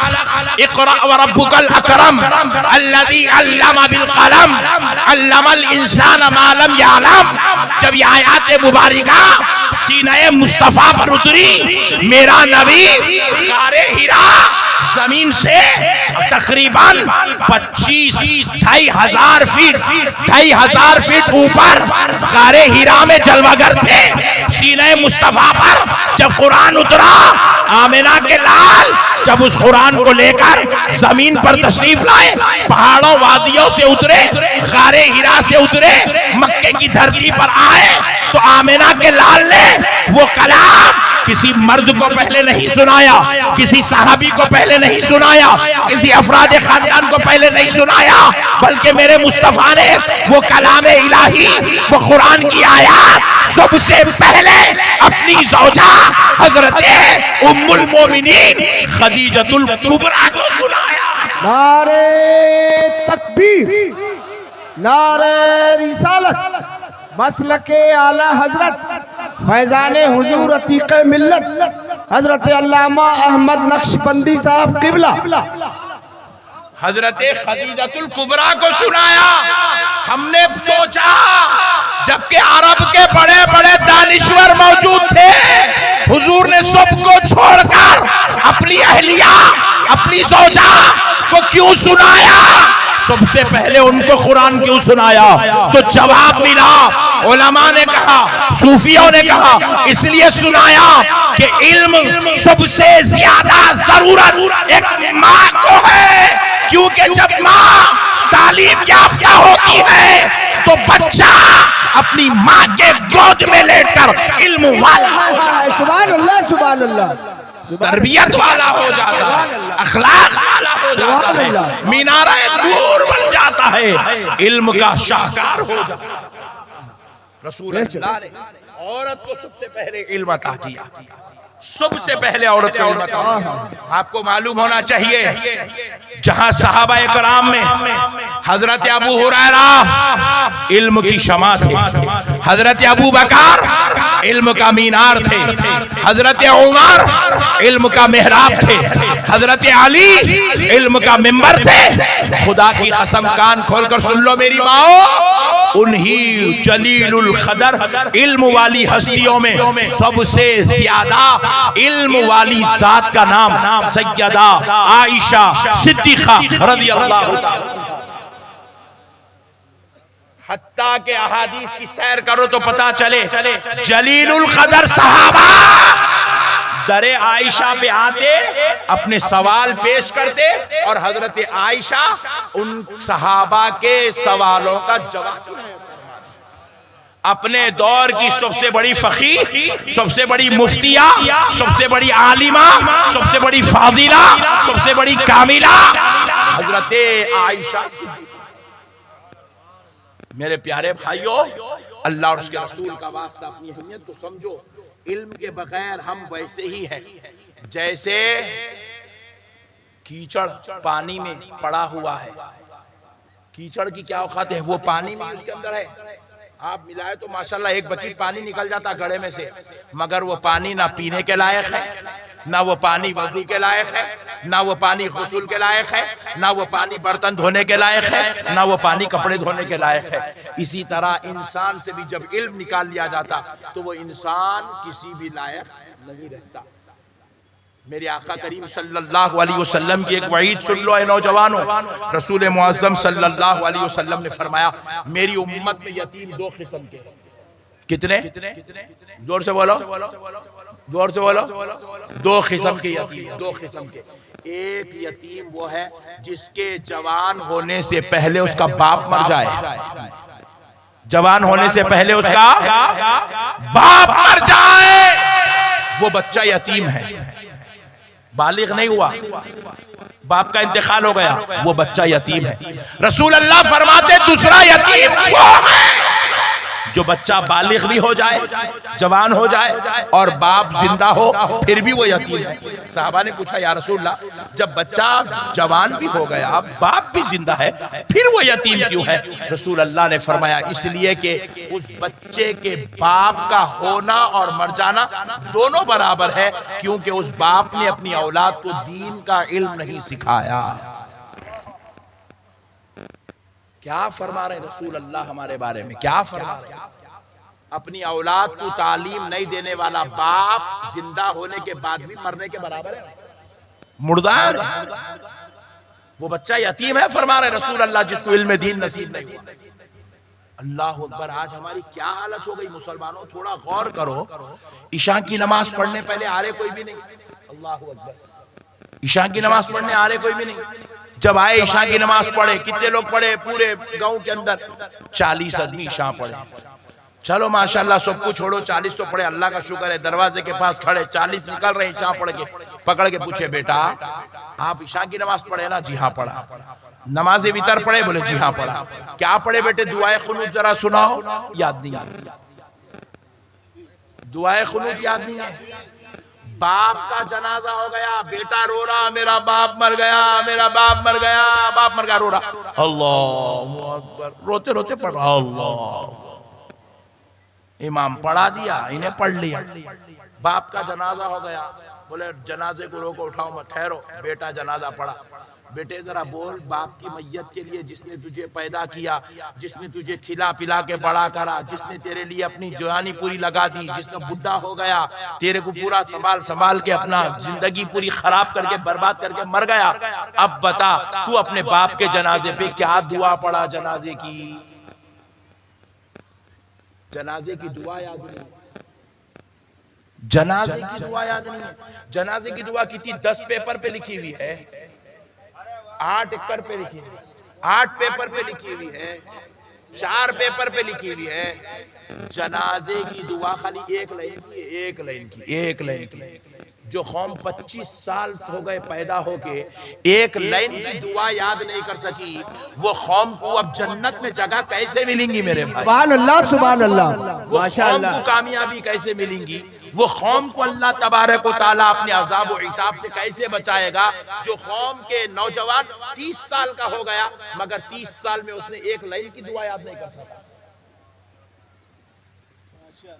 इक़रा व रब्बुकल अकरम अल्लज़ी अल्लमा बिल कलम अल्लमल इंसाना मा लम यअलम। जब ये आयत मुबारका सीने मुस्तफा पर उतरी, मेरा नबी गारे हिरा जमीन से तकरीबन 25-25,000 फीट ऊपर गारे हिरा में जलवागर थे। सीने मुस्तफा पर जब कुरान उतरा, आमिना के लाल जब उस कुरान को लेकर जमीन पर तशरीफ लाए, पहाड़ों वादियों से उतरे, गारे हिरा से उतरे, मक्के की धरती पर आए, तो आमिना के लाल ने वो कलाम किसी मर्द को पहले नहीं सुनाया, किसी सहाबी को पहले नहीं सुनाया, किसी अफराद खानदान को पहले नहीं सुनाया, बल्कि मेरे मुस्तफा ने वो कलाम इलाही, वो कुरान की आयत सबसे पहले अपनी ज़ौजा हजरत उम्मुल मोमिनीन खदीजतुल कुबरा को सुनाया। नारे तकबीर, नारे रिसालत, मसलके आला हजरत फैजाने हुजूर अतीक़ मिल्लत हजरत अल्लामा अहमद नक्शबंदी साहब क़िबला हजरत खदीजतुल कुबरा को सुनाया। हमने सोचा जबकि अरब के बड़े बड़े दानिश्वर मौजूद थे, हुजूर ने सबको छोड़कर अपनी अहलिया, अपनी ज़ौजा को क्यों सुनाया? सबसे पहले उनको कुरान क्यों सुनाया? तो जवाब मिला, उलमा ने कहा, सूफियों ने कहा, इसलिए सुनाया कि इल्म सबसे ज्यादा जरूरत एक माँ को है, क्योंकि जब माँ तालीम याफ्ता होती है तो बच्चा अपनी माँ के गोद में लेटकर इल्म वाला, सुभान अल्लाह, सुभान अल्लाह, तरबियत वाला हो जाता है, अखलाक वाला हो जाता है, मीनारा नूर बन जाता है। है इल्म का शाहकार हो जा। रसूल अल्लाह ने औरत को सबसे पहले इल्म अता किया, सबसे पहले औरत को इल्म अता किया। आपको मालूम होना चाहिए जहां सहाबा कराम में हजरत अबू हुरैरा इल्म की शमा थे, हजरत अबू बकर इल्म का मीनार थे, हजरत उमर इल्म का मेहराब थे, हजरत अली इल्म का मिंबर थे। खुदा की कसम कान खोलकर सुन लो मेरी माओ, उन्हीं जलीलुल क़दर इल्म वाली हस्तियों में सबसे ज्यादा इल्म वाली जात का नाम सैयदा आयशा सिद्दीक़ा रज़ियल्लाहु ताला। हत्ता के अहादीस की सैर करो तो पता चले जलीलुल क़दर सहाबा दरे आयशा पे आते, अपने सवाल पेश करते और हजरत आयशा उन सहाबा के सवालों का जवाब। अपने दौर की सबसे बड़ी फकीह, सबसे बड़ी मुफ्तिया, सबसे बड़ी आलिमा, सबसे बड़ी फाजिला, सबसे बड़ी कामिला हजरत आयशा। मेरे प्यारे भाइयों, अल्लाह और उसके रसूल का वास्ता अपनी अहमियत को समझो। इल्म के बगैर हम वैसे ही हैं जैसे कीचड़ पानी में पड़ा हुआ है। कीचड़ की क्या औकात है, वो पानी में उसके अंदर है, आप मिलाए तो माशाल्लाह एक बकेट पानी निकल जाता गड़े में से, मगर वो पानी ना पीने के लायक है, ना वो पानी वजू के लायक है, ना वो पानी गुस्ल के लायक है, ना वो पानी बर्तन धोने के लायक है, ना वो पानी कपड़े धोने के लायक है। इसी तरह इंसान से भी जब इल्म निकाल लिया जाता तो वो इंसान किसी भी लायक नहीं रहता। मेरे आका करीम सल्लल्लाहु अलैहि वसल्लम की एक वईद सुन लो ऐ नौजवानों। रसूल मुअज्जम सल्लल्लाहु अलैहि वसल्लम ने फरमाया, मेरी उम्मत में यतीम दो किस्म के। कितने? जोर से बोलो, जोर से बोलो। दो किस्म के यतीम, दो किस्म के। एक यतीम वो है जिसके जवान होने से पहले उसका बाप मर जाए, जवान होने से पहले उसका बाप मर जाए, वो बच्चा यतीम है, बालिग नहीं हुआ, बाप का इंतकाल हो गया, वो बच्चा यतीम है। रसूल अल्लाह फरमाते दूसरा यतीम वो है जो बच्चा बालिग भी हो जाए, जवान हो जाए और बाप जिंदा हो फिर भी वो यतीम है। साहबा ने पूछा, या रसूलल्लाह, जब बच्चा जवान भी हो गया, बाप भी जिंदा है, फिर वो यतीम क्यों है? रसूल अल्लाह ने फरमाया, इसलिए कि उस बच्चे के बाप का होना और मर जाना दोनों बराबर है, क्योंकि उस बाप ने अपनी औलाद को दीन का इल्म नहीं सिखाया। क्या फरमा रहे रसूल अल्लाह हमारे बारे में, क्या फरमा रहे? अपनी औलाद को तालीम नहीं देने वाला बाप जिंदा होने के बाद भी मरने के बराबर है, मुर्दार है, वो बच्चा यतीम है। फरमा रहे रसूल अल्लाह जिसको इल्म दीन नसीब नहीं हुआ। अल्लाह अकबर, आज हमारी क्या हालत हो गई मुसलमानों, थोड़ा गौर करो। ईशा की नमाज पढ़ने पहले आ रहे कोई भी नहीं, अल्लाह अकबर, ईशा की नमाज पढ़ने आ रहे कोई भी नहीं। जब आए ईशा की नमाज पढ़े, कितने लोग पढ़े? पूरे गांव के अंदर 40 आदमी ईशा पढ़े। चलो माशाल्लाह, सबको छोड़ो, 40 तो पढ़े, अल्लाह का शुक्र है। दरवाजे के पास खड़े 40 निकल रहे ईशा पढ़ के, पकड़ के पूछे, बेटा आप ईशा की नमाज पढ़े ना? जी हाँ पढ़ा। नमाज़े वितर पढ़े? बोले जी हाँ पढ़ा। क्या पढ़े बेटे? दुआए खुनूत जरा सुनाओ। याद नहीं है, दुआए खुनूत याद नहीं है। बाप का जनाजा हो गया, बेटा रो रहा, मेरा बाप मर गया, मेरा बाप मर गया, बाप मर गया, रो रहा, अल्लाह अकबर, रोते रोते पढ़ रहा, अल्लाह। इमाम पढ़ा दिया, इन्हें पढ़ लिया। बाप का जनाजा हो गया, बोले जनाजे को रोको, उठाओ मत, ठहरो। बेटा जनाजा पढ़ा। बेटे जरा बोल, बाप की मैयत के लिए, जिसने तुझे पैदा किया, जिसने तुझे खिला पिला के बड़ा करा, जिसने तेरे लिए अपनी जवानी पूरी लगा दी, जिसने बुढ़ा हो गया, तेरे को पूरा संभाल संभाल के अपना जिंदगी पूरी खराब करके बर्बाद करके मर गया, अब बता तू अपने बाप के जनाजे पे क्या दुआ पढ़ा? जनाजे की दुआ याद नहीं, जनाजे की दुआ याद नहीं है। जनाजे की दुआ कितनी? 10 पेपर पे लिखी हुई है, 8 एकड़ पे लिखी हुई, 8 पेपर पे लिखी हुई है, 4 पेपर पे लिखी हुई है। जनाजे की दुआ खाली एक लाइन की, एक लाइन की, एक लाइन की। जो कौम 25 साल हो गए पैदा होके एक लाइन की दुआ याद नहीं कर सकी, वो कौम को अब जन्नत में जगह कैसे मिलेंगी मेरे भाई? सुभान अल्लाह सुभान अल्लाह, वो माशा कौम को अल्लाह। कामयाबी कैसे मिलेंगी? वो कौम को अल्लाह तबारक व तआला अपने अज़ाब व इताब से कैसे बचाएगा? जो कौम के नौजवान 30 साल का हो गया मगर 30 साल में उसने एक लाइन की दुआ याद नहीं कर सका।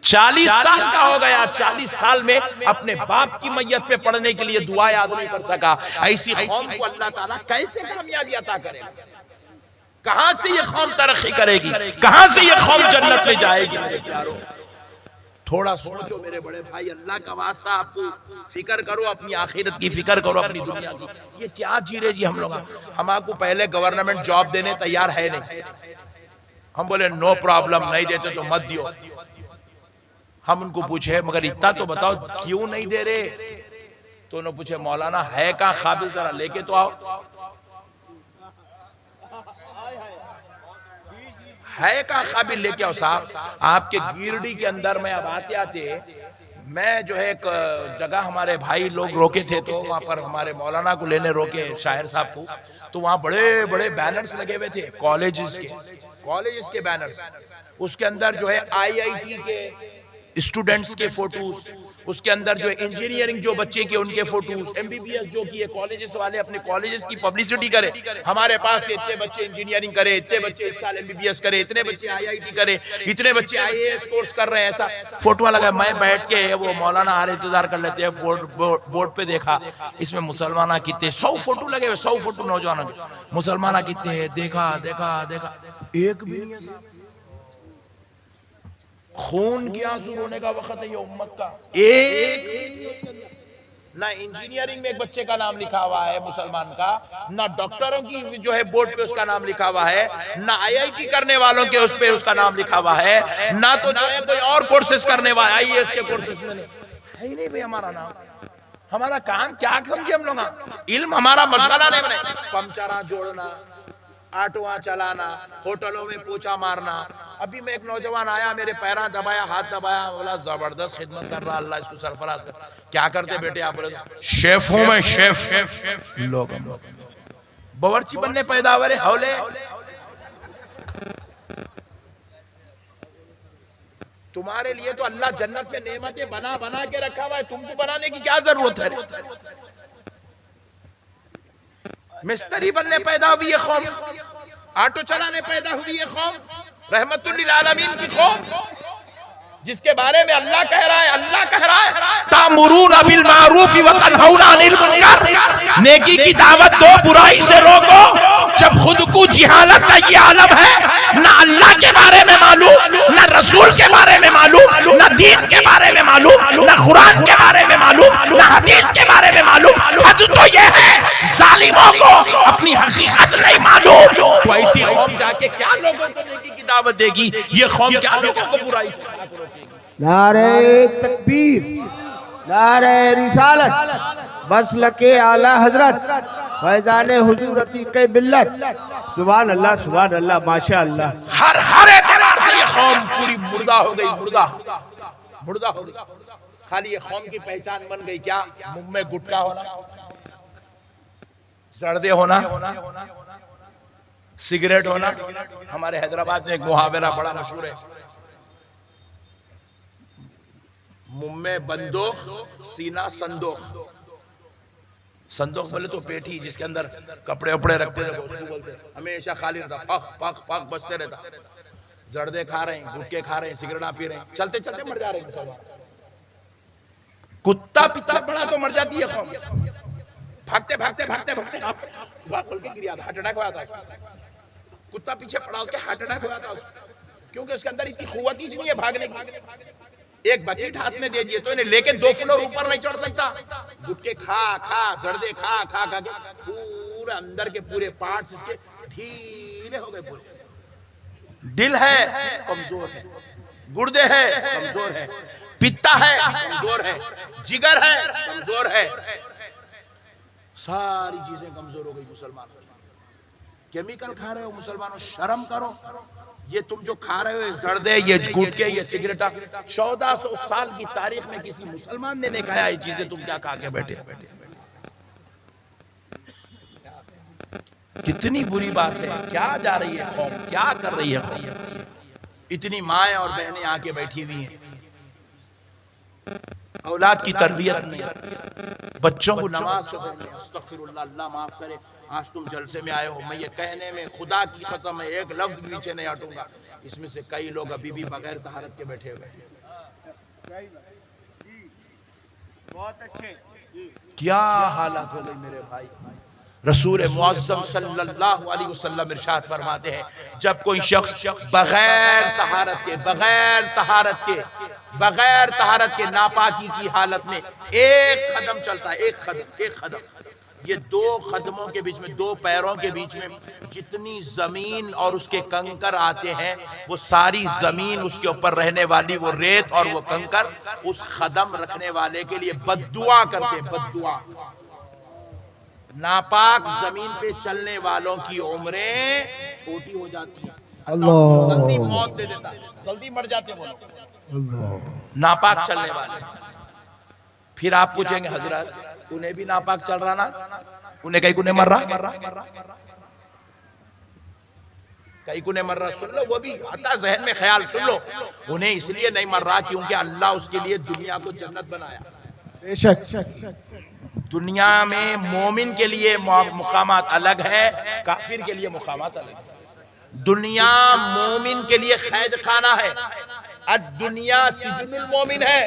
40 साल का हो गया, 40 साल में अपने बाप की मैयत पे पढ़ने के लिए दुआ याद नहीं कर सका। ऐसी कौम को अल्लाह ताला कैसे कामयाबी अता करेगा? कहां से ये कौम तरक्की करेगी? कहां से ये कौम जन्नत में जाएगी? मेरे प्यारों, थोड़ा सोचो मेरे बड़े भाई, अल्लाह का वास्ता आपको फिक्र करो, अपनी आखिरत की फिक्र करो, अपनी दुनिया की। ये क्या जी रहे जी हम लोग? हम आपको पहले गवर्नमेंट जॉब देने तैयार है नहीं। हम बोले नो प्रॉब्लम, नहीं देते तो मत दियो। हम उनको पूछे मगर इतना तो बताओ क्यों नहीं दे रहे? तो उन्होंने पूछे मौलाना है कहाँ काबिल, जरा लेके तो आओ। है कहाँ काबिल, लेके आओ साहब। आपके गिरडी के अंदर में अब आते आते मैं जो है एक जगह हमारे भाई लोग रोके थे, तो वहां पर हमारे मौलाना को लेने रोके, शायर साहब को, तो वहां बड़े बड़े बैनर्स लगे हुए थे कॉलेजेस के बैनर्स। उसके अंदर जो है IIT के स्टूडेंट्स के फोटोज, उसके अंदर जो इंजीनियरिंग जो बच्चे के उनके फोटोज, MBBS जो की कॉलेजेस वाले अपने कॉलेजेस की पब्लिसिटी करे, हमारे पास से इतने बच्चे इंजीनियरिंग करे, इतने बच्चे इस साल MBBS करे, इतने बच्चे IIT करे, इतने बच्चे IAS कोर्स कर रहे हैं, ऐसा फोटो लगा। मैं बैठ के वो मौलाना आ रहे इंतजार कर लेते हैं, बोर्ड पे देखा इसमें मुसलमान कितने, 100 फोटो लगे हुए, 100 फोटो नौजवानों के, मुसलमान कितने हैं, देखा देखा देखा, एक भी नहीं है। खून के आंसू रोने का वक्त है ये उम्मत का। एक ना इंजीनियरिंग में एक बच्चे का नाम लिखा हुआ है मुसलमान का, ना डॉक्टरों की जो है बोर्ड पे उसका नाम लिखा हुआ है, ना IIT करने वालों के उस पे उसका नाम लिखा हुआ है, ना तो जो है कोई और कोर्सेज करने वाला IAS के कोर्सेज में है ही नहीं भाई हमारा नाम। हमारा काम क्या समझे हम लोग? इल्म हमारा मशगला नहीं बने। पंचरा जोड़ना, ऑटोआ चलाना, होटलों में पोछा मारना। अभी मैं एक नौजवान आया, मेरे पैरा दबाया, हाथ दबाया, बोला जबरदस्त खिदमत कर रहा, अल्लाह इसको सरफराज कर। क्या करते बेटे आप? बोले शेफ हूं मैं, शेफ। लोग बावर्ची बनने पैदा हुए हौले। तुम्हारे लिए तो अल्लाह जन्नत में नेमतें बना बना के रखा हुआ है, तुमको बनाने की क्या जरूरत है? मिस्त्री बनने पैदा हुई है कौम, ऑटो चलाने पैदा हुई है कौम, रहमतुल्लिल आलमीन की कौम, जिसके बारे में अल्लाह कह रहा है तामुरूना बिल मारूफ व तनहौना अनिल मुनकर, नेकी की दावत दो, बुराई से रोको। जब खुद को जिहालत का ये आलम है, ना अल्लाह के बारे में मालूम, ना रसूल के बारे में मालूम, ना दीन के बारे में मालूम, ना कुरान के बारे में मालूम, ना हदीस के बारे में मालूम। हद तो ये है जालिमों को अपनी हकीकत नहीं मालूम। तो ऐसी कौम जाके क्या लोगों को नेकी की दावत देगी? ये कौम क्या लोगों को बुराई से रोकेगी? नारे तकबीर, नारे रिसालत, मसलके आला हजरत, फैजान हुजूर अतीक़े मिल्लत। सुभान अल्लाह, माशा अल्लाह। हर एतबार से ये कौम पूरी मुर्दा हो गई, मुर्दा हो गई। खाली ये कौम की पहचान बन गई क्या? मुंह में गुटखा होना, जर्दे होना, सिगरेट होना। हमारे हैदराबाद में एक मुहावरा बड़ा मशहूर है, मुंह में बंदूक, सीना संदूक। संदूक बोले तो पेटी जिसके अंदर कपड़े उपड़े रखते थे, उसको बोलते। हमेशा खाली रहता, पक पक पक बजते रहता। जर्दे खा रहे हैं, गुटके खा रहे हैं, सिगरेट पी रहे हैं, चलते चलते मर जा रहे हैं मुसलमान। कुत्ता पीछा पड़ा तो मर जाती है कौम। भागते भागते भागते भागते हार्ट अटैक हुआ था। कुत्ता पीछे पड़ा, उसके हार्ट अटैक हुआ था, क्योंकि उसके अंदर इतनी कुव्वत ही नहीं है भागने की। एक बकेट हाथ में दे दिए तो इन्हें लेके 2 फ्लोर ऊपर नहीं चढ़ सकता। गुटके खा जर्दे खा के पूरे अंदर के पूरे पार्ट्स इसके ढीले हो गए पूरे। दिल है कमजोर है, गुर्दे है कमजोर है, पित्ता है कमजोर है, जिगर है कमजोर है, सारी चीजें कमजोर हो गई मुसलमान। केमिकल खा रहे हो मुसलमानों, शर्म करो। ये तुम जो खा रहे हो, ये जर्दे, ये गुटके, ये सिगरेट, 1400 साल की तारीख में किसी मुसलमान ने नहीं खाया ये चीजें, तुम क्या खा के बैठे? कितनी बुरी बात है। क्या जा रही है कौम, क्या कर रही है कौम? इतनी माएं और बहनें आके बैठी हुई हैं, औलाद की तरबियत नहीं, बच्चों को नमाज सिखाने। अस्तगफिरुल्लाह, अल्लाह माफ करे, आज तुम जलसे में आए हो, मैं ये कहने में खुदा की कसम है एक लफ्ज भी पीछे नहीं हटूंगा, इसमें से कई लोग अभी भी बगैर तहारत के बैठे हुए हैं। बहुत अच्छे। क्या हालत हो गई मेरे भाई। रसूल मुअज़्ज़म सल्लल्लाहु अलैहि वसल्लम इरशाद फरमाते हैं, जब कोई शख्स बगैर तहारत के नापाकी की हालत में एक कदम चलता है, एक कदम, ये 2 कदमों के बीच में, 2 पैरों के बीच में जितनी जमीन और उसके कंकर आते हैं, वो सारी जमीन, उसके ऊपर रहने वाली वो रेत और वो कंकर उस कदम रखने वाले के लिए बद्दुआ करते हैं, बद्दुआ। नापाक जमीन पे चलने वालों की उम्रें छोटी हो जाती है, अल्लाह जल्दी मौत दे देता है, जल्दी मर जाते हैं वो लोग, नापाक चलने वाले। फिर आप पूछेंगे हजरत उन्हें भी नापाक चल रहा ना, उन्हें कहीं कुने मर रहा, कहीं कुने मर रहा, सुन लो, वो भी आता जहन में ख्याल, सुन लो, उन्हें इसलिए नहीं मर रहा क्योंकि अल्लाह उसके लिए दुनिया को जन्नत बनाया। बेशक दुनिया में मोमिन के लिए मुकामात अलग है, काफिर के लिए मुकामात अलग है। दुनिया मोमिन के लिए कैद खाना है, दुनिया सिजनुल मोमिन है,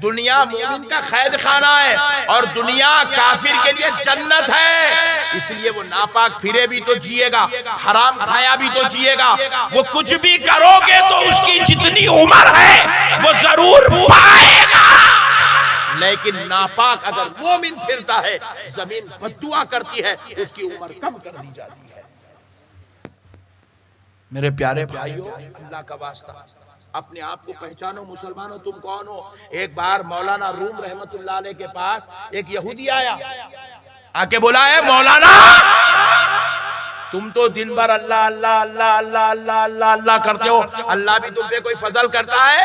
दुनिया मोमिन का कैद खाना है, और दुनिया काफिर के लिए जन्नत है। इसलिए वो नापाक फिरे भी तो जिएगा, हराम खाया भी तो जिएगा, वो कुछ भी करोगे तो उसकी जितनी उम्र है वो जरूर पाएगा। लेकिन नापाक अगर मोमिन फिरता है, जमीन बद्दुआ करती है, उसकी उम्र कम कर दी जाती है। मेरे प्यारे भाइयों, अल्लाह का वास्ता, अपने आप को पहचानो, मुसलमानों तुम कौन हो। एक बार मौलाना रूम रहमतुल्लाह अलैह के पास एक यहूदी आया, आके बोला है मौलाना तुम तो दिन भर अल्लाह अल्लाह अल्लाह अल्लाह अल्लाह अल्लाह अल्लाह करते हो, अल्लाह भी तुम पे कोई फजल करता है?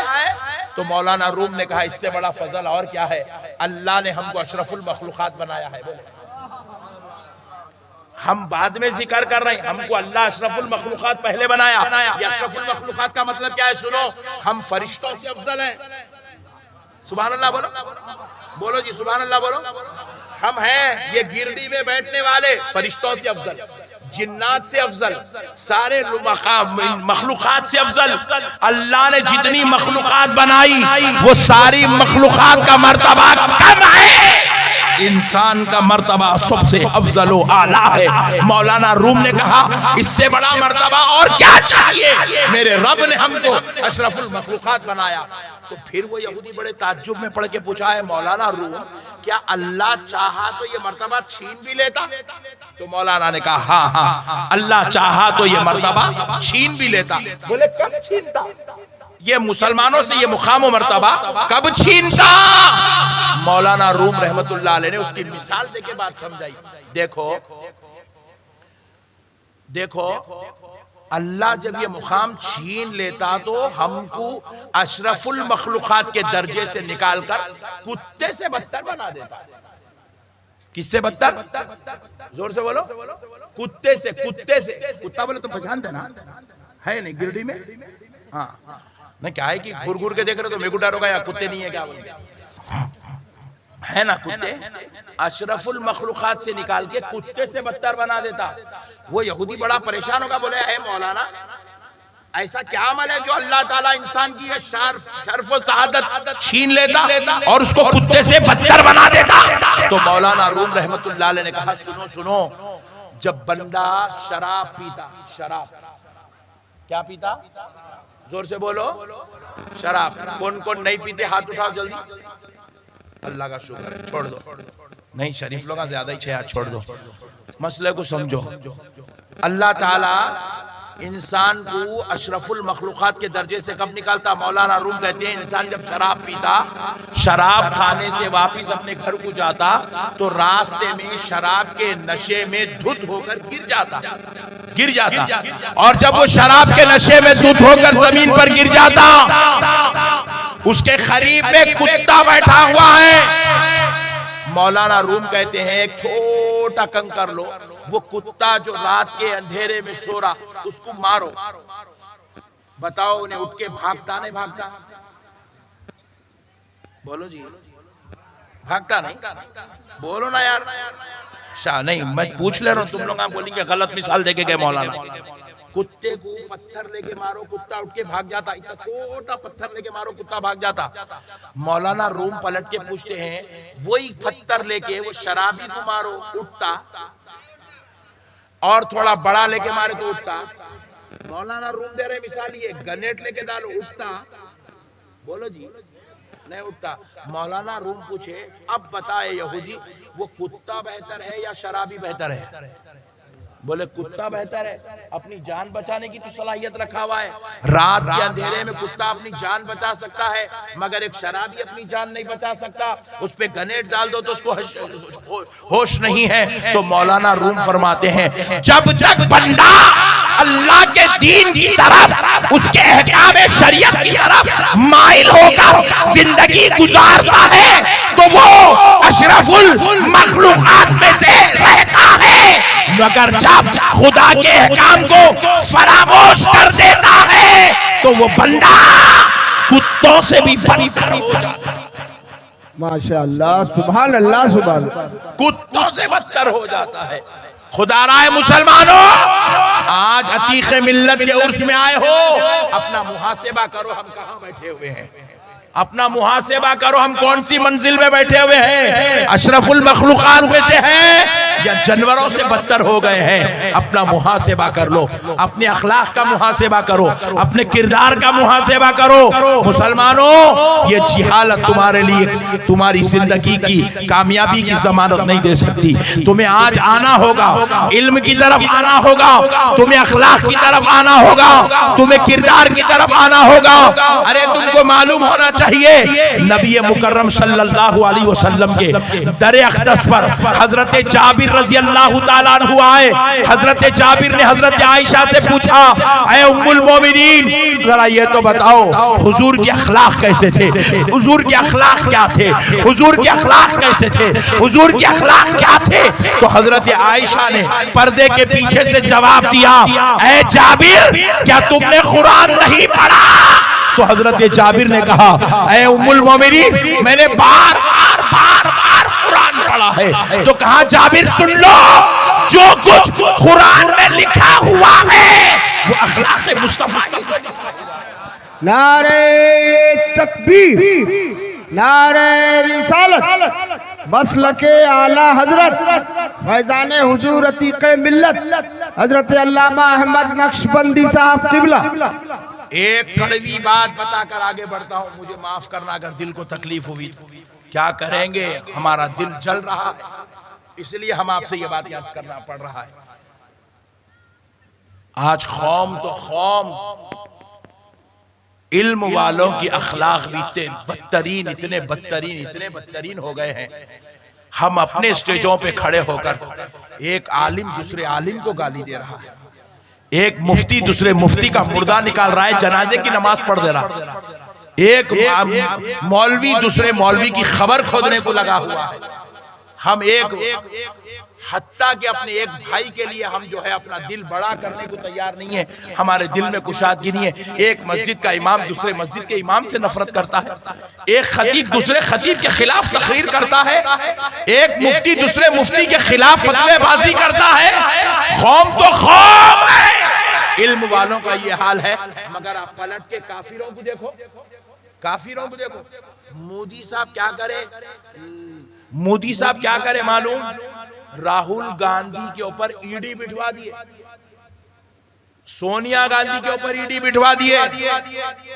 तो मौलाना रूम ने कहा इससे बड़ा फजल और क्या है, अल्लाह ने हमको अशरफुल मखलूकात बनाया है। बोले हम बाद में जिक्र कर रहे हैं, हमको अल्लाह अशरफुल मखलूकात पहले बनाया। ये अशरफुल मखलूकात का मतलब क्या है? सुनो, हम फरिश्तों से अफजल हैं। सुभान अल्लाह बोलो, बोलो जी सुभान अल्लाह बोलो। हम हैं ये गिरडी में बैठने वाले फरिश्तों से अफजल, जिन्नात से अफजल, सारे मखलूकात से अफजल। अल्लाह ने जितनी मखलूकात बनाई वो सारी मखलूकात का मर्तबा कम है, इंसान का मर्तबा सबसे अफजल व आला है। मौलाना रूम ने कहा इससे बड़ा मर्तबा और क्या चाहिए, मेरे रब ने हमको अशरफुल मखलूकात बनाया। तो फिर वो यहूदी बड़े ताज्जुब में पढ़ के पूछा है मौलाना रूम, क्या अल्लाह चाहा तो ये मर्तबा छीन भी लेता? तो मौलाना ने कहा हाँ हाँ, अल्लाह चाहा तो ये मर्तबा छीन भी लेता। बोले कब छीनता? ये मुसलमानों से ये मुकाम मर्तबा कब छीनता? मौलाना रूम रहमतुल्लाह अलैह ने उसकी मिसाल देके बात समझाई। देखो देखो, अल्लाह जब ये मुकाम छीन लेता तो हमको अशरफुल मखलूकात के दर्जे से निकालकर कुत्ते से बदतर बना देता। किससे बदतर? जोर से बोलो। कुत्ते से, कुत्ते से। कुत्ता बोले तो पहचानते ना, है नहीं गिरडी में? हाँ नहीं, क्या है कि घुर घुर के देख रहे तो मेरे को डर होगा, या कुत्ते नहीं है क्या बोलते है ना, कुत्ते। अशरफुल मखलूकात से निकाल के कुत्ते से बदतर बना देता। वो यहूदी बड़ा परेशान होगा, बोले है मौलाना ऐसा क्या अमल है जो अल्लाह ताला इंसान की शर्फ और सआदत छीन लेता और उसको कुत्ते से बदतर बना देता? तो मौलाना रूम रहमतुल्लाह अलैह ने कहा सुनो सुनो, जब बंदा शराब पीता, शराब क्या पीता? जोर से बोलो। शराब। कौन कौन नहीं पीते हाथ उठाओ जल्दी। अल्लाह का शुक्र है, छोड़ दो। नहीं शरीफ लोग ज्यादा ही छे, छोड़ दो, मसले को समझो। अल्लाह ताला इंसान को अशरफुल मखलूकात के दर्जे से कब निकालता? मौलाना रूम कहते हैं इंसान जब शराब पीता, शराब खाने से वापिस अपने घर को जाता तो रास्ते में शराब के नशे में धुत होकर गिर जाता। और जब वो शराब के नशे में धुत होकर जमीन पर गिर जाता, उसके करीब में कुत्ता बैठा हुआ है। मौलाना रूम कहते हैं एक छोटा कंकर लो, वो कुत्ता जो रात के अंधेरे में सो रहा, उसको मारो। बताओ उन्हें उठ के भागता नहीं भागता? बोलो जी, भागता नहीं? बोलो ना यार। शाह नहीं, मैं पूछ ले रहा हूं, तुम लोग आप बोलेंगे गलत मिसाल देके गए मौलाना। कुत्ते को पत्थर लेके मारो, कुत्ता उठ के भाग जाता। इतना छोटा पत्थर लेके मारो, कुत्ता भाग जाता। मौलाना रूम पलट के पूछते हैं वही पत्थर लेके वो शराबी को मारो, उठता? और थोड़ा बड़ा लेके मारे तो उठता? मौलाना रूम दे रहे मिसाल, ये गनेट लेके डालो, उठता? बोलो जी, नहीं उठता। मौलाना रूम पूछे अब बताए यहूदी, वो कुत्ता बेहतर है या शराबी बेहतर है? बोले कुत्ता बेहतर है, अपनी जान बचाने की तो सलाहियत रखा हुआ है। रात के अंधेरे में कुत्ता अपनी जान बचा सकता है, मगर एक शराबी अपनी जान नहीं बचा सकता। उस पे गनेट डाल दो तो उसको होश नहीं है। तो मौलाना रूम फरमाते हैं जब तक बंदा अल्लाह के दीन की तरफ, उसके अहकाम शरीयत की तरफ माइल होकर जिंदगी गुजारता है तो वो अशरफुल मखलूकात में से रहता है। मगर जब खुदा के अहकाम को फरामोश कर देता है तो वो बंदा कुत्तों से भी बदतर हो जाता है। माशाअल्लाह, सुभान अल्लाह, सुभान अल्लाह। कुत्तों से बदतर हो जाता है। खुदा राय मुसलमानों, आज अतीक मिल्लत के उर्स में आए हो, अपना मुहासिबा करो, हम कहां बैठे हुए हैं। अपना मुहासिबा करो, हम कौन सी मंजिल में बैठे हुए हैं? अशरफुल मखलूकात में से हैं या जानवरों से बदतर हो गए हैं? अपना मुहासिबा कर लो, अपने अखलाक का मुहासिबा करो, अपने किरदार का मुहासिबा करो। मुसलमानों, ये जिहालत तुम्हारे लिए तुम्हारी जिंदगी की कामयाबी की जमानत नहीं दे सकती। तुम्हें आज आना होगा, इल्म की तरफ आना होगा, तुम्हें अखलाक की तरफ आना होगा, तुम्हें किरदार की तरफ आना होगा। अरे तुमको मालूम होना चाहिए नबी मुकर्रम सल्लल्लाहु अलैहि वसल्लम के दरे अक़दस पर हजरत जाबिर रज़ी अल्लाह ताला अन्हु आए। हजरत जाबिर ने हजरत आयशा से पूछा, ऐ उम्मुल मोमिनीन, जरा ये तो बताओ हुजूर के अखलाक कैसे थे? हुजूर के अखलाक क्या थे? हुजूर के अखलाक कैसे थे? हुजूर के अखलाक क्या थे? तो हजरत आयशा ने पर्दे के पीछे से जवाब दिया, ऐ जाबिर, क्या तुमने कुरान नहीं पढ़ा? तो हजरत जाबिर ने कहा, ऐ उम्मुल मोमिनीन, मैंने बार बार कुरान पढ़ा है। तो कहा जाबिर सुन लो, जो कुछ कुरान में लिखा हुआ है वो अखलाक मुस्तफा। नारे तकबीर, नारे रिसालत, मसलके आला हजरत, फैजान हुजूर अतीक मिल्लत हजरत अल्लामा अहमद नक्शबंदी साहब किबला। एक कड़वी बात बताकर आगे बढ़ता हूं, मुझे माफ करना अगर दिल को तकलीफ हुई। क्या करेंगे, हमारा दिल जल रहा है, इसलिए हम आपसे ये बात अर्ज करना पड़ रहा है। आज कौम तो कौम इल्म वालों की अखलाक भी इतने बदतरीन हो गए हैं। हम अपने स्टेजों पे खड़े होकर एक आलिम दूसरे आलिम को गाली दे रहा है, एक मुफ्ती दूसरे मुफ्ती का मुर्दा निकाल रहा है, जनाजे की नमाज पढ़ दे रहा है, एक मौलवी दूसरे मौलवी की खबर खोदने को लगा हुआ है। हम हत्ता कि अपने एक भाई के लिए हम जो है अपना दिल बड़ा करने को तैयार नहीं है। हमारे दिल में कुशादगी नहीं है। एक मस्जिद का इमाम दूसरे मस्जिद के इमाम से नफरत करता है, एक खतीब दूसरे खतीब के खिलाफ तकरीर करता है, एक मुफ्ती दूसरे मुफ्ती के खिलाफ फतवेबाजी करता है। कौम तो कौम है, इल्म वालों का ये हाल है। मगर आप पलट के काफिरों को देखो, काफिरों को देखो। मोदी साहब क्या करे, मोदी साहब क्या करे मालूम? राहुल गांधी के ऊपर ईडी बिठवा दिए, सोनिया गांधी के ऊपर ईडी बिठवा दिए,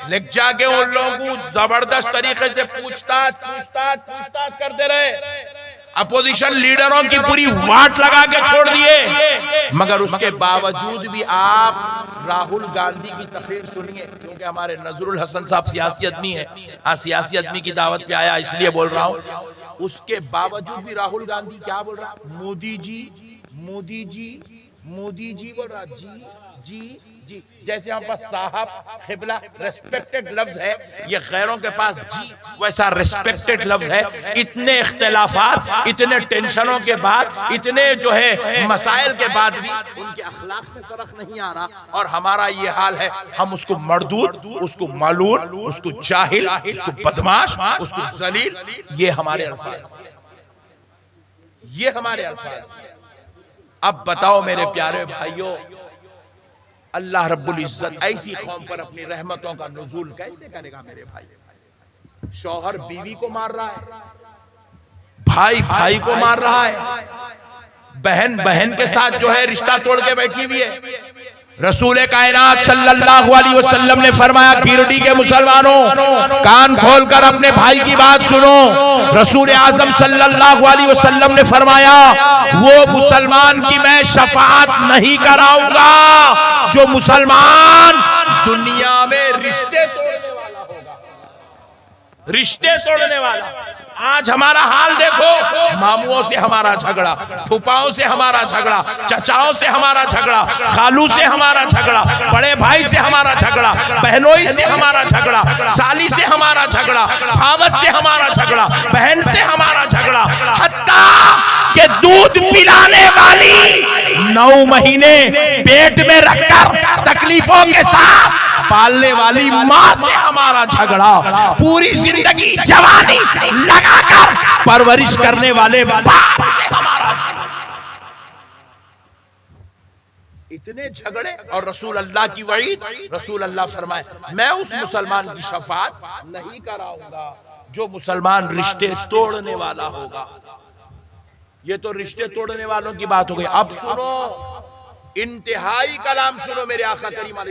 लेकिन जाके उन लोगों को जबरदस्त तरीके से पूछताछ करते रहे। अपोजिशन लीडरों की पूरी वाट लगा के छोड़ दिए, मगर उसके बावजूद भी आप राहुल गांधी की तकरीर सुनिए, क्योंकि हमारे नजरुल हसन साहब सियासी आदमी है, हाँ सियासी आदमी की दावत पे आया इसलिए बोल रहा हूं। उसके बावजूद भी राहुल गांधी क्या बोल रहा, मोदी जी मोदी जी मोदी जी बोल रहा, जी जी जी, जैसे हम पास साहब खिबला रेस्पेक्टेड लफ्ज है, ये गैरों के पास जी वैसा रेस्पेक्टेड लफ्ज है। इतने इख्तिलाफात, इतने टेंशनों के बाद, इतने जो है मसाइल के बाद भी उनके अखलाक में फर्क नहीं आ रहा, और हमारा ये हाल है। हम उसको मर्दूद, उसको मालून, उसको जाहिल, उसको बदमाश, उसको जलील, ये हमारे अल्फाज, ये हमारे अल्फाज। अब बताओ मेरे प्यारे भाइयों, अल्लाह रब्बुल इज्जत ऐसी कौम पर अपनी रहमतों का नुज़ूल कैसे करेगा मेरे भाई? शौहर बीवी को मार रहा है, भाई भाई को मार रहा है, बहन बहन के साथ जो है रिश्ता तोड़ के बैठी हुई है। रसूल कायनात सल्लल्लाहु अलैहि वसल्लम ने फरमाया, गिरडी के मुसलमानों कान खोलकर अपने भाई की बात सुनो। रसूल आजम सल्लल्लाहु अलैहि वसल्लम ने फरमाया, वो मुसलमान की मैं शफाअत नहीं कराऊंगा जो मुसलमान दुनिया में रिश्ते तोड़ने वाला होगा, रिश्ते तोड़ने वाला। आज हमारा हाल देखो, मामुओं से हमारा झगड़ा, फूफाओं से हमारा झगड़ा, चचाओं से हमारा झगड़ा, खालू से हमारा झगड़ा, बड़े भाई से हमारा झगड़ा, बहनोई से हमारा झगड़ा, साली से हमारा झगड़ा, भावत से हमारा झगड़ा, बहन से हमारा झगड़ा, हत्ता के दूध पिलाने वाली 9 महीने पेट में रखकर तकलीफों के साथ पालने वाली माँ से हमारा झगड़ा, पूरी जिंदगी जवानी लगाकर परवरिश करने वाले बाप से हमारा झगड़ा। इतने झगड़े, और रसूल अल्लाह की वईद, रसूल अल्लाह फरमाए, मैं उस मुसलमान की शफाअत नहीं कराऊंगा जो मुसलमान रिश्ते तोड़ने वाला होगा। ये तो रिश्ते तोड़ने वालों की बात हो गई। अब सुनो, इंतहाई कलाम सुनो मेरे आका करीम